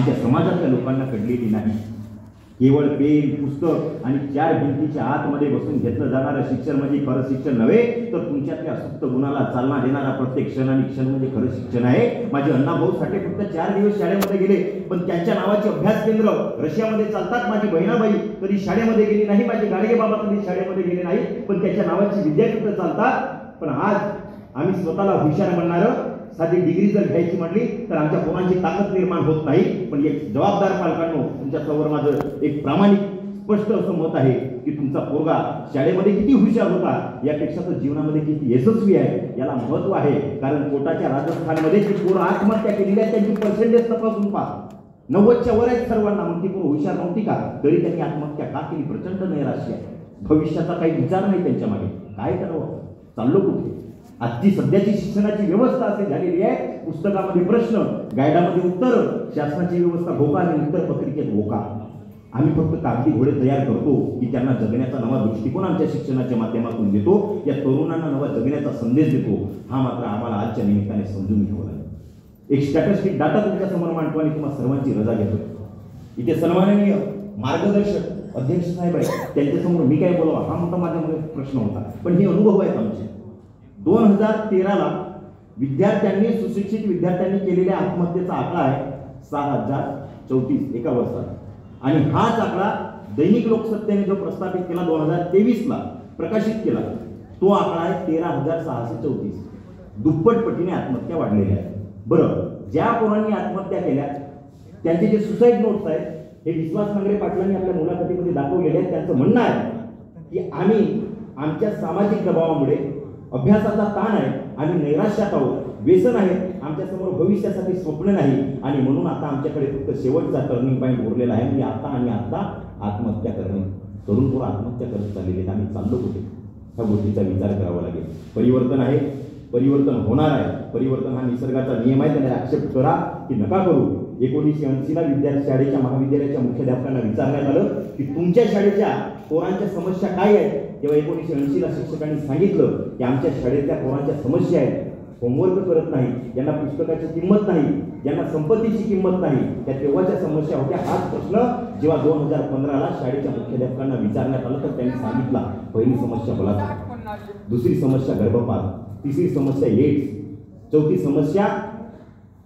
त्या समाजातल्या लोकांना घडलेली नाही. केवळ पेन पुस्तक आणि 4 भिंतीच्या आतमध्ये बसून घेतलं जाणारं शिक्षण म्हणजे खरं शिक्षण नव्हे, तर तुमच्यातल्या सुप्त गुणाला चालना देणारा प्रत्येक क्षण आणि क्षण म्हणजे खरं शिक्षण आहे. माझे अण्णाभाऊ साठे फक्त 4 दिवस शाळेमध्ये गेले, पण त्यांच्या नावाचे अभ्यास केंद्र रशियामध्ये चालतात. माझी बहिणाबाई कधी शाळेमध्ये गेली नाही, माझे गाडगे बाबा कधी शाळेमध्ये गेले नाही, पण त्याच्या नावाची विद्यापीठं चालतात. पण आज आम्ही स्वतःला हुशार म्हणणारं साधी डिग्री जर घ्यायची म्हटली तर आमच्या पोरांची ताकद निर्माण होत नाही. पण एक जबाबदार पालकांनो, तुमच्या समोर माझं एक प्रामाणिक स्पष्ट असं मत आहे की तुमचा पोरगा शाळेमध्ये किती हुशार होता यापेक्षा तो जीवनामध्ये किती यशस्वी आहे याला महत्व आहे. कारण कोटाच्या राजस्थानमध्ये जी पोरं आत्महत्या केलेली आहे त्यांची पर्सेंटेज तपासून पहा, 90च्या वर आहेत सर्वांना. मग ती पोरं हुशार नव्हती का? तरी त्यांनी आत्महत्या का केली? प्रचंड नैराश्य आहे, भविष्याचा काही विचार नाही त्यांच्या मागे. काय करावं, चाललो कुठे? आजची सध्याची शिक्षणाची व्यवस्था अशी झालेली आहे, पुस्तकामध्ये प्रश्न, गायडामध्ये उत्तर, शासनाची व्यवस्था भोका आणि उत्तर पत्रिकेत भोका. आम्ही फक्त कागदी घोडे तयार करतो की त्यांना जगण्याचा नवा दृष्टिकोन आमच्या शिक्षणाच्या माध्यमातून देतो, या तरुणांना नवा जगण्याचा संदेश देतो. हा मात्र आम्हाला आजच्या निमित्ताने समजून घ्यावा लागेल. एक स्टॅटिस्टिक डाटा तुमच्या समोर मांडतो आणि तुम्हाला सर्वांची रजा घेतो. इथे सन्माननीय मार्गदर्शक अध्यक्ष साहेब आहे, त्यांच्यासमोर मी काय बोलावा हा मोठा माझ्यामध्ये प्रश्न होता. पण हे अनुभव आहेत आमचे. 2013ला विद्यार्थ्यांनी, सुशिक्षित विद्यार्थ्यांनी केलेल्या आत्महत्येचा आकडा आहे 6034 एका वर्षात. आणि हाच आकडा दैनिक लोकसत्तेने जो प्रस्थापित केला 2023ला प्रकाशित केला, तो आकडा आहे 13,634. दुप्पट पटीने आत्महत्या वाढलेल्या आहेत. बरं, ज्या पोरांनी आत्महत्या केल्या त्यांचे जे सुसाईड नोट्स आहेत हे विश्वास नांगरे पाटलांनी आपल्या मुलाखतीमध्ये दाखवलेले आहेत. त्यांचं म्हणणं आहे की आम्ही आमच्या सामाजिक दबावामुळे, अभ्यासाचा ताण आहे, आम्ही नैराश्यात आहोत, व्यसन आहे, आमच्यासमोर भविष्यासाठी स्वप्न नाही आणि म्हणून आता आमच्याकडे फक्त शेवटचा टर्निंग पॉईंट उरलेला आहे, म्हणजे आता आणि आता आत्महत्या करणे. तरुण पोरं आत्महत्या करत चाललेले आहेत. आम्ही चाललो कुठे? ह्या गोष्टीचा विचार करावा लागेल. परिवर्तन आहे, परिवर्तन होणार आहे. परिवर्तन हा निसर्गाचा नियम आहे, त्याला ॲक्सेप्ट करा की नका करू. 1980ला शाळेच्या महाविद्यालयाच्या मुख्याध्यापकांना विचारण्यात आलं की तुमच्या शाळेच्या पोरांच्या समस्या काय आहेत, तेव्हा 1980ला शिक्षकांनी सांगितलं की आमच्या शाळेतल्या पोरांच्या समस्या आहेत, होमवर्क करत नाही, यांना पुस्तकाची किंमत नाही, यांना संपत्तीची किंमत नाही. त्या तेव्हाच्या समस्या होत्या. हाच प्रश्न जेव्हा 2015ला शाळेच्या मुख्याध्यापकांना विचारण्यात आलं तर त्यांनी सांगितला, पहिली समस्या बलात्कार, दुसरी समस्या गर्भपात, तिसरी समस्या एड्स, चौथी समस्या